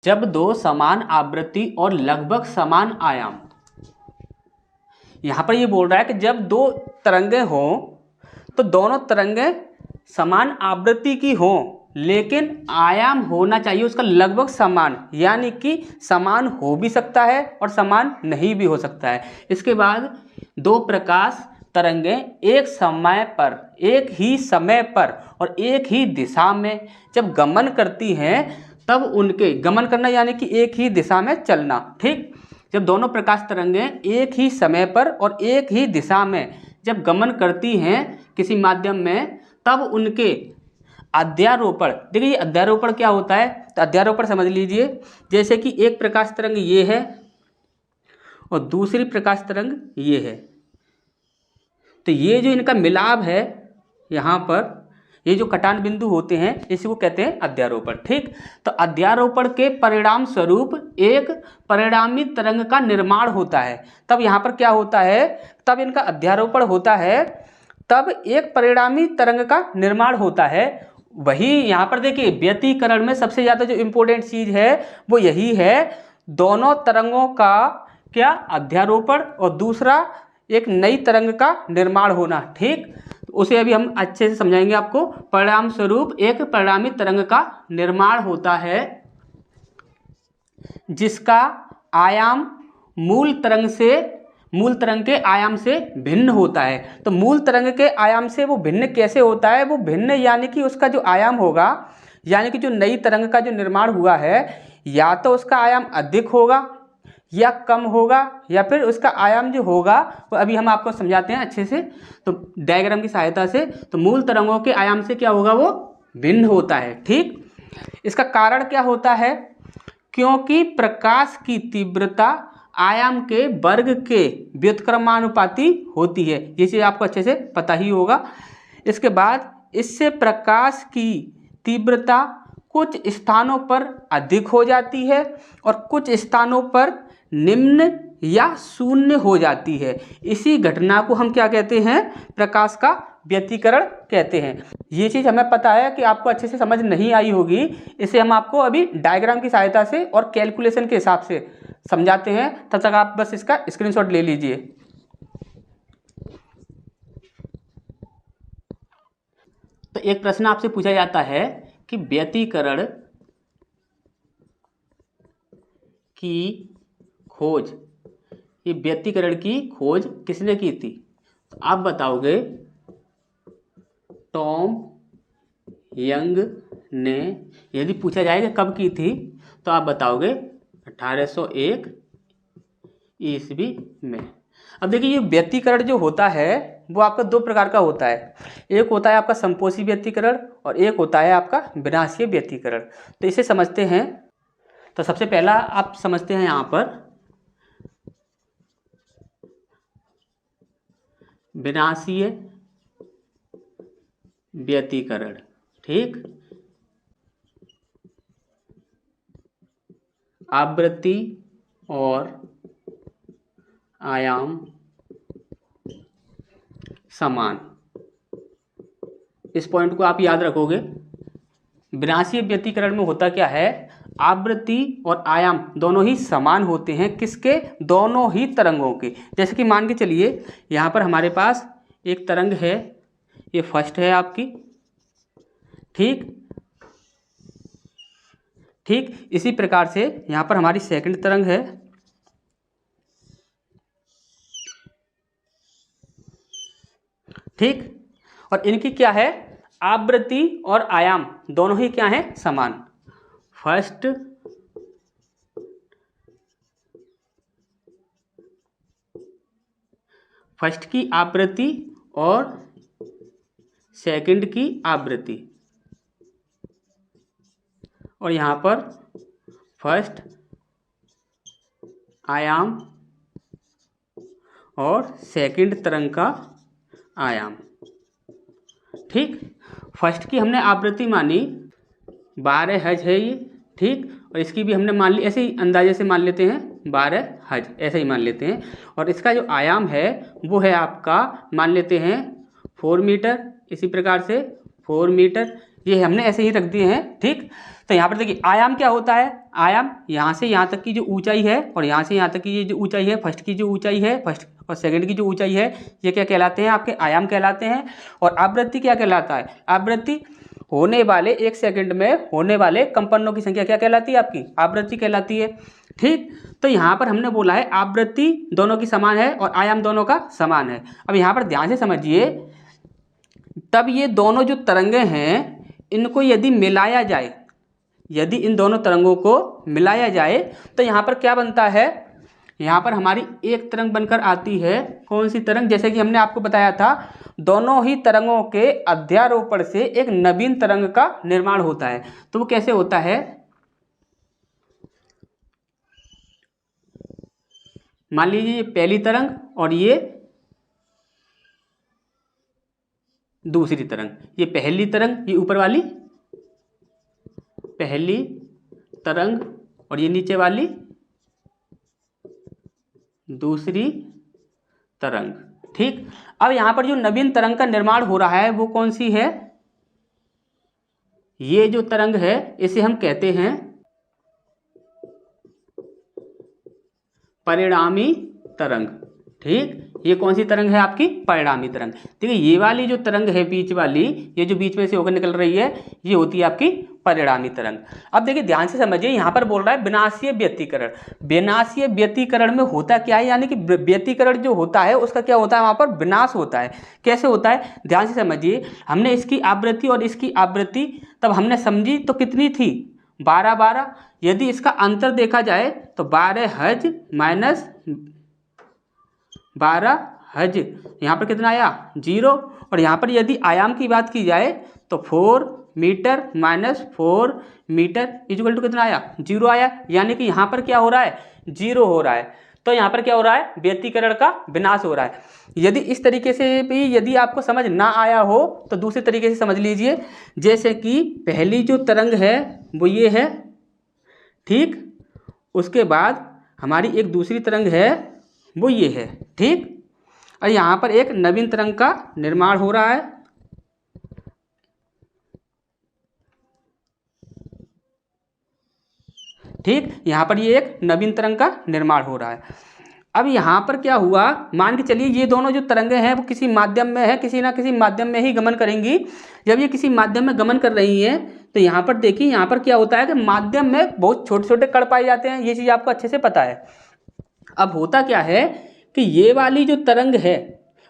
जब दो समान आवृत्ति और लगभग समान आयाम, यहां पर ये बोल रहा है कि जब दो तरंगें हों तो दोनों तरंगें समान आवृत्ति की हों, लेकिन आयाम होना चाहिए उसका लगभग समान, यानी कि समान हो भी सकता है और समान नहीं भी हो सकता है। इसके बाद दो प्रकाश तरंगें एक समय पर, एक ही समय पर और एक ही दिशा में जब गमन करती हैं तब उनके गमन करना यानी कि एक ही दिशा में चलना, ठीक। जब दोनों प्रकाश तरंगें एक ही समय पर और एक ही दिशा में जब गमन करती हैं किसी माध्यम में, तब उनके अध्यारोपण, देखिए ये अध्यारोपण क्या होता है, तो अध्यारोपण समझ लीजिए, जैसे कि एक प्रकाश तरंग ये है और दूसरी प्रकाश तरंग ये है, तो ये जो इनका मिलाप है यहाँ पर, ये जो कटान बिंदु होते हैं इसी को कहते हैं अध्यारोपण, ठीक। तो अध्यारोपण के परिणाम स्वरूप एक परिणामी तरंग का निर्माण होता है। तब यहाँ पर क्या होता है, तब इनका अध्यारोपण होता है, तब एक परिणामी तरंग का निर्माण होता है। वही यहाँ पर देखिए व्यतिकरण में सबसे ज़्यादा जो इम्पोर्टेंट चीज़ है वो यही है, दोनों तरंगों का क्या अध्यारोपण और दूसरा एक नई तरंग का निर्माण होना, ठीक। उसे अभी हम अच्छे से समझाएंगे आपको। परिणाम स्वरूप एक परिणामी तरंग का निर्माण होता है जिसका आयाम मूल तरंग के आयाम से भिन्न होता है। तो मूल तरंग के आयाम से वो भिन्न कैसे होता है, वो भिन्न यानी कि उसका जो आयाम होगा, यानी कि जो नई तरंग का जो निर्माण हुआ है, या तो उसका आयाम अधिक होगा या कम होगा, या फिर उसका आयाम जो होगा वो अभी हम आपको समझाते हैं अच्छे से, तो डायग्राम की सहायता से। तो मूल तरंगों के आयाम से क्या होगा, वो भिन्न होता है, ठीक। इसका कारण क्या होता है, क्योंकि प्रकाश की तीव्रता आयाम के वर्ग के व्युत्क्रमानुपाती होती है, ये चीज़ आपको अच्छे से पता ही होगा। इसके बाद इससे प्रकाश की तीव्रता कुछ स्थानों पर अधिक हो जाती है और कुछ स्थानों पर निम्न या शून्य हो जाती है। इसी घटना को हम क्या कहते हैं, प्रकाश का व्यतिकरण कहते हैं। ये चीज़ हमें पता है कि आपको अच्छे से समझ नहीं आई होगी, इसे हम आपको अभी डायग्राम की सहायता से और कैलकुलेशन के हिसाब से समझाते हैं, तब तक आप बस इसका स्क्रीनशॉट ले लीजिए। तो एक प्रश्न आपसे पूछा जाता है कि व्यतिकरण की खोज, ये व्यतिकरण की खोज किसने की थी, तो आप बताओगे टॉम यंग ने। यदि पूछा जाएगा कब की थी, तो आप बताओगे 1801 ईस्वी में। अब देखिए ये व्यतिकरण जो होता है वो आपका दो प्रकार का होता है, एक होता है आपका संपोषी व्यतिकरण और एक होता है आपका विनाशीय व्यतिकरण। तो इसे समझते हैं। तो सबसे पहला आप समझते हैं यहाँ पर विनाशीय व्यतिकरण, ठीक। आवृत्ति और आयाम समान, इस पॉइंट को आप याद रखोगे। विनाशीय व्यतिकरण में होता क्या है, आवृत्ति और आयाम दोनों ही समान होते हैं, किसके, दोनों ही तरंगों के। जैसे कि मान के चलिए यहाँ पर हमारे पास एक तरंग है, ये फर्स्ट है आपकी, ठीक। इसी प्रकार से यहाँ पर हमारी सेकंड तरंग है, ठीक। और इनकी क्या है, आवृत्ति और आयाम दोनों ही क्या है, समान। फर्स्ट की आवृत्ति और सेकंड की आवृत्ति, और यहाँ पर फर्स्ट आयाम और सेकंड तरंग का आयाम, ठीक। फर्स्ट की हमने आवृत्ति मानी 12 हज है ये, ठीक। और इसकी भी हमने मान ली, ऐसे ही अंदाजे से मान लेते हैं 12 हज, ऐसे ही मान लेते हैं। और इसका जो आयाम है वो है आपका, मान लेते हैं 4 मीटर, इसी प्रकार से 4 मीटर। ये हमने ऐसे ही रख दिए हैं। ठीक, तो यहाँ पर देखिए आयाम क्या होता है, आयाम यहाँ से यहाँ तक की जो ऊंचाई है और यहाँ से यहाँ तक की ये जो ऊंचाई है, फर्स्ट की जो ऊंचाई है, फर्स्ट और सेकंड की जो ऊंचाई है, ये क्या कहलाते हैं, आपके आयाम कहलाते हैं। और आवृत्ति क्या कहलाता है, आवृत्ति होने वाले एक सेकंड में होने वाले कंपनों की संख्या क्या कहलाती है, आपकी आवृत्ति कहलाती है। ठीक, तो यहाँ पर हमने बोला है आवृत्ति दोनों की समान है और आयाम दोनों का समान है। अब यहाँ पर ध्यान से समझिए, तब ये दोनों जो तरंगे हैं इनको यदि मिलाया जाए, यदि इन दोनों तरंगों को मिलाया जाए तो यहाँ पर क्या बनता है, यहाँ पर हमारी एक तरंग बनकर आती है। कौन सी तरंग, जैसे कि हमने आपको बताया था, दोनों ही तरंगों के अध्यारोपण से एक नवीन तरंग का निर्माण होता है। तो वो कैसे होता है, मान लीजिए ये पहली तरंग और ये दूसरी तरंग, ये पहली तरंग, ये ऊपर वाली पहली तरंग और ये नीचे वाली दूसरी तरंग। ठीक, अब यहाँ पर जो नवीन तरंग का निर्माण हो रहा है वो कौन सी है, ये जो तरंग है इसे हम कहते हैं परिणामी तरंग। ठीक, ये कौन सी तरंग है, आपकी परिणामी तरंग। ठीक है, ये वाली जो तरंग है बीच वाली, ये जो बीच में से होकर निकल रही है, ये होती है आपकी परिणामी तरंग। अब देखिए ध्यान से समझिए, यहाँ पर बोल रहा है विनाशीय व्यतिकरण। विनाशीय व्यतिकरण में होता क्या है, यानी कि व्यतिकरण जो होता है उसका क्या होता है, वहाँ पर विनाश होता है। कैसे होता है, ध्यान से समझिए, हमने इसकी आवृत्ति और इसकी आवृत्ति तब हमने समझी तो कितनी थी, 12-12। यदि इसका अंतर देखा जाए तो 12 हज माइनस 12 हज, यहाँ पर कितना आया 0। और यहाँ पर यदि आयाम की बात की जाए तो 4 metre minus 4 metre equal to कितना आया 0 आया। यानी कि यहाँ पर क्या हो रहा है, 0 हो रहा है। तो यहाँ पर क्या हो रहा है, व्यतिकरण का विनाश हो रहा है। यदि इस तरीके से भी यदि आपको समझ ना आया हो तो दूसरे तरीके से समझ लीजिए। जैसे कि पहली जो तरंग है वो ये है, ठीक, उसके बाद हमारी एक दूसरी तरंग है वो ये है। ठीक, और यहाँ पर एक नवीन तरंग का निर्माण हो रहा है। ठीक, यहाँ पर ये एक नवीन तरंग का निर्माण हो रहा है। अब यहाँ पर क्या हुआ, मान के चलिए ये दोनों जो तरंगें हैं वो किसी माध्यम में है, किसी ना किसी माध्यम में ही गमन करेंगी। जब ये किसी माध्यम में गमन कर रही हैं तो यहाँ पर देखिए, यहाँ पर क्या होता है कि माध्यम में बहुत छोटे छोटे कण पाए जाते हैं। ये चीज़ आपको अच्छे से पता है। अब होता क्या है कि ये वाली जो तरंग है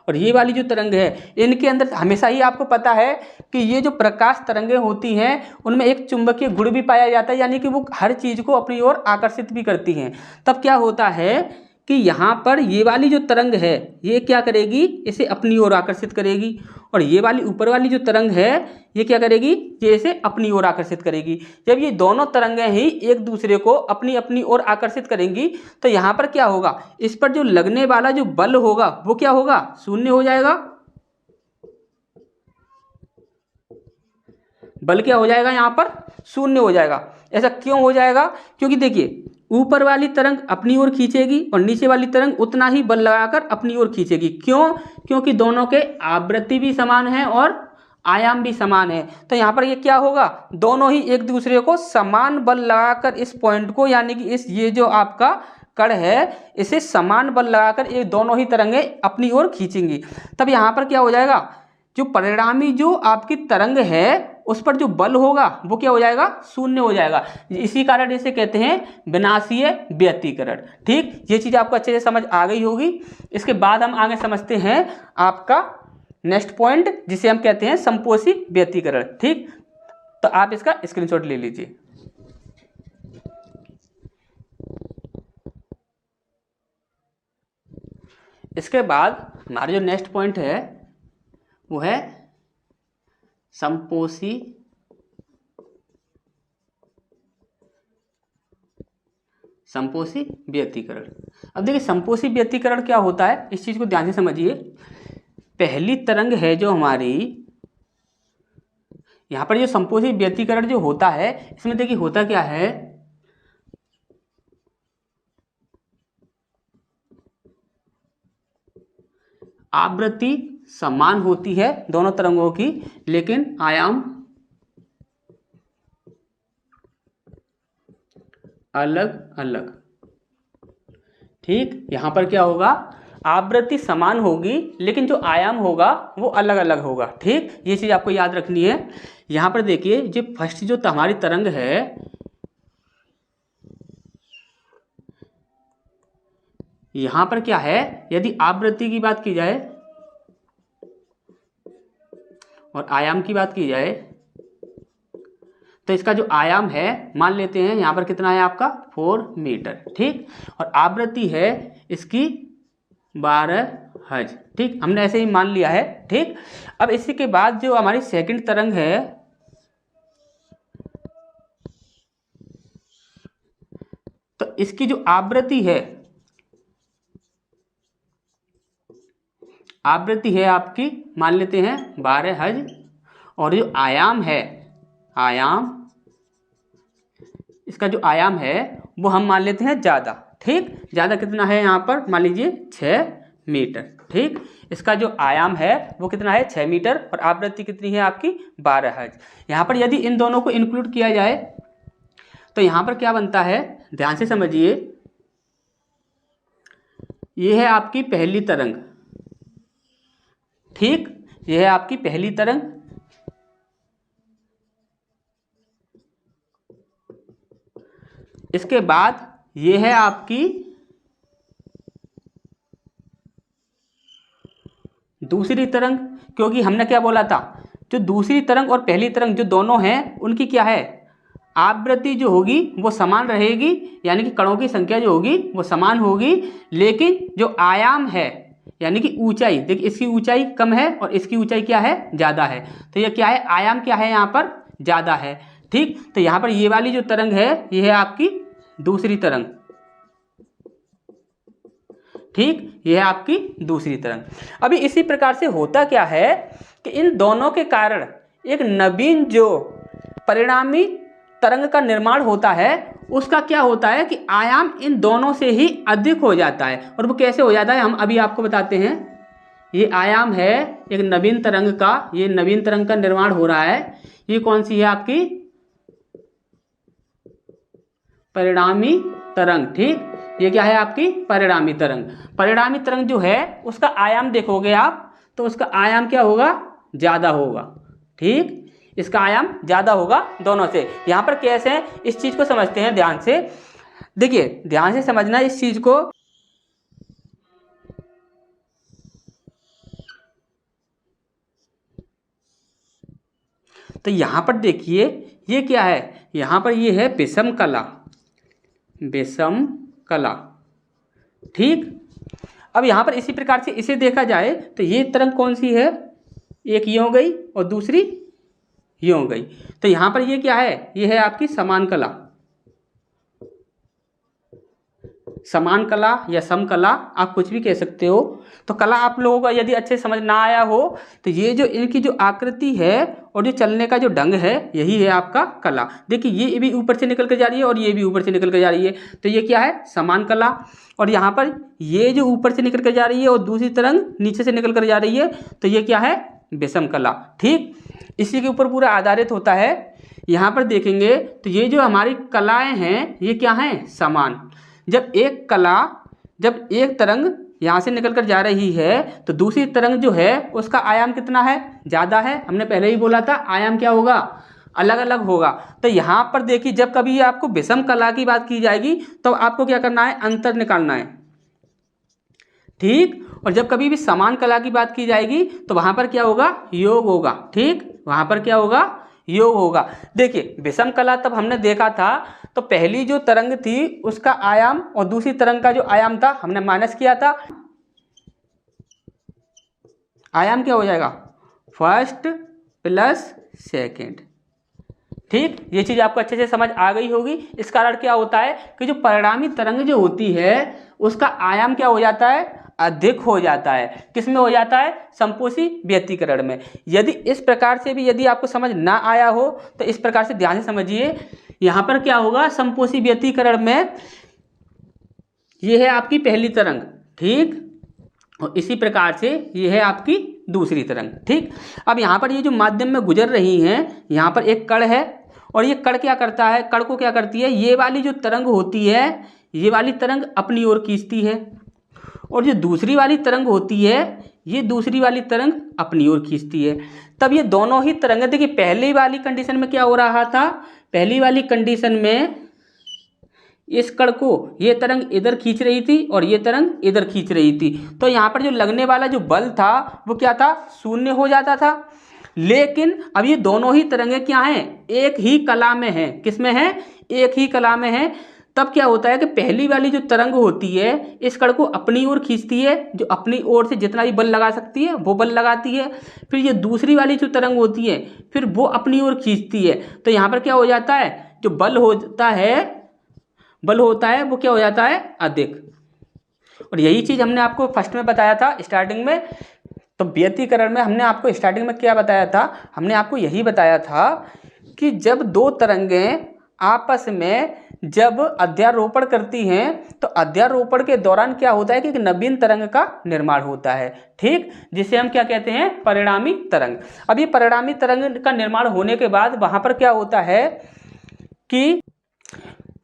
और ये वाली जो तरंग है, इनके अंदर हमेशा ही आपको पता है कि ये जो प्रकाश तरंगें होती हैं उनमें एक चुंबकीय गुण भी पाया जाता है, यानी कि वो हर चीज़ को अपनी ओर आकर्षित भी करती हैं। तब क्या होता है कि यहाँ पर ये वाली जो तरंग है ये क्या करेगी, इसे अपनी ओर आकर्षित करेगी। और ये वाली ऊपर वाली जो तरंग है ये क्या करेगी, ये इसे अपनी ओर आकर्षित करेगी। जब ये दोनों तरंगें ही एक दूसरे को अपनी अपनी ओर आकर्षित करेंगी तो यहाँ पर क्या होगा, इस पर जो लगने वाला जो बल होगा वो क्या होगा, शून्य हो जाएगा। बल क्या हो जाएगा, यहाँ पर शून्य हो जाएगा। ऐसा क्यों हो जाएगा, क्योंकि देखिए ऊपर वाली तरंग अपनी ओर खींचेगी और नीचे वाली तरंग उतना ही बल लगाकर अपनी ओर खींचेगी। क्यों, क्योंकि दोनों के आवृत्ति भी समान है और आयाम भी समान है। तो यहाँ पर ये क्या होगा, दोनों ही एक दूसरे को समान बल लगाकर इस पॉइंट को, यानी कि इस ये जो आपका कण है इसे समान बल लगाकर ये दोनों ही तरंगें अपनी ओर खींचेंगी। तब यहाँ पर क्या हो जाएगा, जो परिणामी जो आपकी तरंग है उस पर जो बल होगा वो क्या हो जाएगा, शून्य हो जाएगा। इसी कारण इसे कहते हैं विनाशीय व्यतिकरण। ठीक, ये चीज़ आपको अच्छे से समझ आ गई होगी। इसके बाद हम आगे समझते हैं आपका नेक्स्ट पॉइंट, जिसे हम कहते हैं संपोषी व्यतिकरण। ठीक, तो आप इसका स्क्रीनशॉट ले लीजिए। इसके बाद हमारा जो नेक्स्ट पॉइंट है वो है संपोषी व्यतिकरण। अब देखिए संपोषी व्यतिकरण क्या होता है, इस चीज को ध्यान से समझिए। पहली तरंग है जो हमारी, यहां पर जो संपोषी व्यतिकरण जो होता है इसमें देखिए होता क्या है, आवृत्ति समान होती है दोनों तरंगों की, लेकिन आयाम अलग अलग। ठीक, यहाँ पर क्या होगा, आवृत्ति समान होगी लेकिन जो आयाम होगा वो अलग अलग होगा। ठीक, ये चीज़ आपको याद रखनी है। यहाँ पर देखिए, जो फर्स्ट जो हमारी तरंग है, यहाँ पर क्या है, यदि आवृत्ति की बात की जाए और आयाम की बात की जाए, तो इसका जो आयाम है मान लेते हैं यहाँ पर कितना है आपका 4 मीटर। ठीक, और आवृत्ति है इसकी 12 हर्ट्ज। ठीक, हमने ऐसे ही मान लिया है। ठीक, अब इसी के बाद जो हमारी सेकंड तरंग है, तो इसकी जो आवृत्ति है, आवृत्ति है आपकी मान लेते हैं 12 हर्ट्ज, और जो आयाम है, आयाम, इसका जो आयाम है वो हम मान लेते हैं ज़्यादा। ठीक, ज़्यादा कितना है यहाँ पर, मान लीजिए 6 मीटर। ठीक, इसका जो आयाम है वो कितना है 6 मीटर, और आवृत्ति कितनी है आपकी 12 हर्ट्ज। यहाँ पर यदि इन दोनों को इंक्लूड किया जाए तो यहाँ पर क्या बनता है, ध्यान से समझिए, ये है आपकी पहली तरंग। ठीक, ये है आपकी पहली तरंग, इसके बाद ये है आपकी दूसरी तरंग, क्योंकि हमने क्या बोला था, जो दूसरी तरंग और पहली तरंग जो दोनों हैं उनकी क्या है, आवृत्ति जो होगी वो समान रहेगी, यानी कि कणों की संख्या जो होगी वो समान होगी, लेकिन जो आयाम है यानी कि ऊंचाई, देखिए इसकी ऊंचाई कम है और इसकी ऊंचाई क्या है, ज़्यादा है, तो ये क्या है, आयाम क्या है यहाँ पर, ज़्यादा है। ठीक, तो यहाँ पर ये वाली जो तरंग है ये है आपकी दूसरी तरंग। ठीक, ये है आपकी दूसरी तरंग। अभी इसी प्रकार से होता क्या है कि इन दोनों के कारण एक नवीन जो परिणामी तरंग का निर्माण होता है, उसका क्या होता है कि आयाम इन दोनों से ही अधिक हो जाता है। और वो कैसे हो जाता है हम अभी आपको बताते हैं। ये आयाम है एक नवीन तरंग का, ये नवीन तरंग का निर्माण हो रहा है। ये कौन सी है आपकी, परिणामी तरंग। ठीक, ये क्या है आपकी परिणामी तरंग। परिणामी तरंग जो है उसका आयाम देखोगे आप तो उसका आयाम क्या होगा, ज़्यादा होगा। ठीक, इसका आयाम ज़्यादा होगा दोनों से। यहाँ पर कैसे है इस चीज़ को समझते हैं, ध्यान से देखिए, ध्यान से समझना इस चीज़ को। तो यहाँ पर देखिए ये क्या है, यहाँ पर ये है विषम कला, विषम कला। ठीक, अब यहाँ पर इसी प्रकार से इसे देखा जाए तो ये तरंग कौन सी है, एक ये हो गई और दूसरी ये हो गई। तो यहाँ पर ये क्या है, ये है आपकी समान कला, समान कला या सम कला, आप कुछ भी कह सकते हो। तो कला आप लोगों को यदि अच्छे समझ ना आया हो तो ये जो इनकी जो आकृति है और जो चलने का जो ढंग है यही है आपका कला। देखिए ये भी ऊपर से निकल कर जा रही है और ये भी ऊपर से निकल कर जा रही है, तो ये क्या है, समान कला। और यहाँ पर ये जो ऊपर से निकल कर जा रही है और दूसरी तरंग नीचे से निकल कर जा रही है, तो ये क्या है, विषम कला। ठीक, इसी के ऊपर पूरा आधारित होता है। यहाँ पर देखेंगे तो ये जो हमारी कलाएं हैं ये क्या हैं, समान। जब एक कला, जब एक तरंग यहाँ से निकल कर जा रही है तो दूसरी तरंग जो है उसका आयाम कितना है, ज़्यादा है। हमने पहले ही बोला था आयाम क्या होगा, अलग अलग होगा। तो यहाँ पर देखिए जब कभी आपको विषम कला की बात की जाएगी तो आपको क्या करना है, अंतर निकालना है। ठीक, और जब कभी भी समान कला की बात की जाएगी तो वहाँ पर क्या होगा, योग होगा। ठीक, वहाँ पर क्या होगा, योग होगा। देखिए विषम कला तब हमने देखा था तो पहली जो तरंग थी उसका आयाम और दूसरी तरंग का जो आयाम था हमने माइनस किया था। आयाम क्या हो जाएगा, फर्स्ट प्लस सेकंड। ठीक, ये चीज़ आपको अच्छे से समझ आ गई होगी। इस कारण क्या होता है कि जो परिणामी तरंग जो होती है उसका आयाम क्या हो जाता है, अधिक हो जाता है। किस में हो जाता है, संपोषी व्यतिकरण में। यदि इस प्रकार से भी यदि आपको समझ ना आया हो तो इस प्रकार से ध्यान से समझिए। यहाँ पर क्या होगा, संपोषी व्यतिकरण में ये है आपकी पहली तरंग। ठीक, और इसी प्रकार से ये है आपकी दूसरी तरंग। ठीक, अब यहाँ पर ये जो माध्यम में गुजर रही हैं, यहाँ पर एक कण है और ये कण क्या करता है, कण को क्या करती है, ये वाली जो तरंग होती है, ये वाली तरंग अपनी ओर खींचती है, और जो दूसरी वाली तरंग होती है, ये दूसरी वाली तरंग अपनी ओर खींचती है। तब ये दोनों ही तरंगें, देखिए पहली वाली कंडीशन में क्या हो रहा था, पहली वाली कंडीशन में इस कण को ये तरंग इधर खींच रही थी और ये तरंग इधर खींच रही थी, तो यहाँ पर जो लगने वाला जो बल था वो क्या था, शून्य हो जाता था। लेकिन अब ये दोनों ही तरंगें क्या हैं, एक ही कला में हैं, किस में है, एक ही कला में है। तब क्या होता है कि पहली वाली जो तरंग होती है इस कण को अपनी ओर खींचती है, जो अपनी ओर से जितना भी बल लगा सकती है वो बल लगाती है। फिर ये दूसरी वाली जो तरंग होती है फिर वो अपनी ओर खींचती है। तो यहाँ पर क्या हो जाता है, जो बल होता है वो क्या हो जाता है, अधिक। और यही चीज़ हमने आपको फर्स्ट में बताया था स्टार्टिंग में। तो व्यतिकरण में हमने आपको स्टार्टिंग में क्या बताया था, हमने आपको यही बताया था कि जब दो तरंगें आपस में जब अध्यारोपण करती हैं तो अध्यारोपण के दौरान क्या होता है कि एक नवीन तरंग का निर्माण होता है, ठीक, जिसे हम क्या कहते हैं, परिणामी तरंग। अब ये परिणामी तरंग का निर्माण होने के बाद वहां पर क्या होता है कि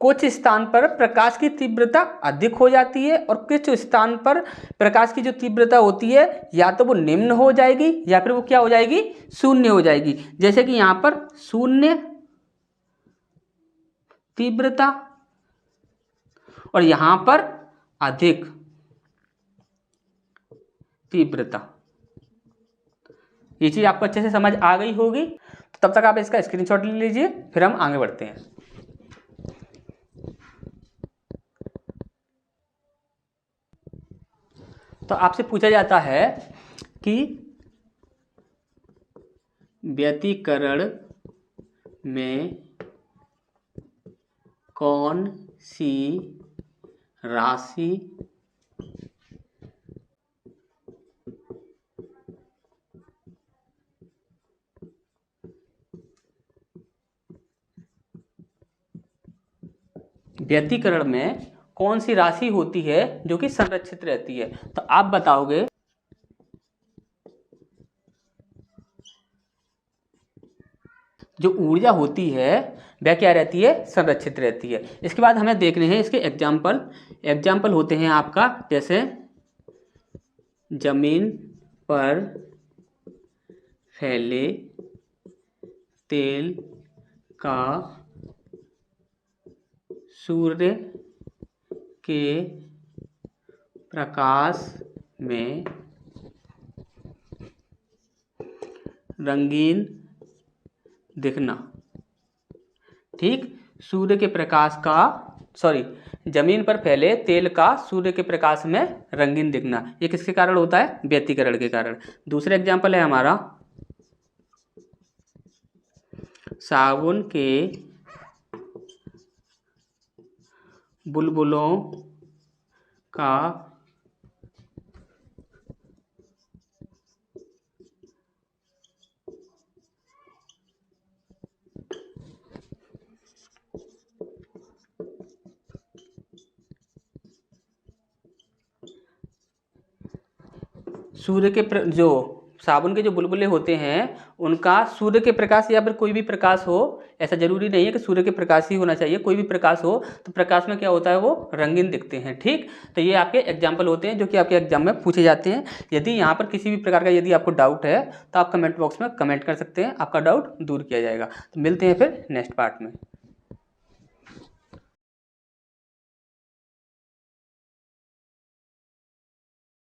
कुछ स्थान पर प्रकाश की तीव्रता अधिक हो जाती है और कुछ स्थान पर प्रकाश की जो तीव्रता होती है या तो वो निम्न हो जाएगी या फिर वो क्या हो जाएगी, शून्य हो जाएगी। जैसे कि यहाँ पर शून्य तीव्रता और यहाँ पर अधिक तीव्रता। ये चीज आपको अच्छे से समझ आ गई होगी। तो तब तक आप इसका स्क्रीनशॉट ले लीजिए, फिर हम आगे बढ़ते हैं। तो आपसे पूछा जाता है कि व्यतिकरण में कौन सी राशि व्यतिकरण में कौन सी राशि होती है जो कि संरक्षित रहती है। तो आप बताओगे जो ऊर्जा होती है वह क्या रहती है, संरक्षित रहती है। इसके बाद हमें देखने हैं इसके एग्जाम्पल होते हैं आपका, जैसे जमीन पर फैले तेल का सूर्य के प्रकाश में रंगीन दिखना, ठीक, सूर्य के प्रकाश का जमीन पर फैले तेल का सूर्य के प्रकाश में रंगीन दिखना, ये किसके कारण होता है, व्यतिकरण के कारण। दूसरा एग्जाम्पल है हमारा साबुन के बुलबुलों का सूर्य के जो साबुन के जो बुलबुले होते हैं उनका सूर्य के प्रकाश या फिर कोई भी प्रकाश हो, ऐसा जरूरी नहीं है कि सूर्य के प्रकाश ही होना चाहिए, कोई भी प्रकाश हो तो प्रकाश में क्या होता है, वो रंगीन दिखते हैं, ठीक। तो ये आपके एग्जाम्पल होते हैं जो कि आपके एग्जाम में पूछे जाते हैं। यदि यहाँ पर किसी भी प्रकार का यदि आपको डाउट है तो आप कमेंट बॉक्स में कमेंट कर सकते हैं, आपका डाउट दूर किया जाएगा। तो मिलते हैं फिर नेक्स्ट पार्ट में।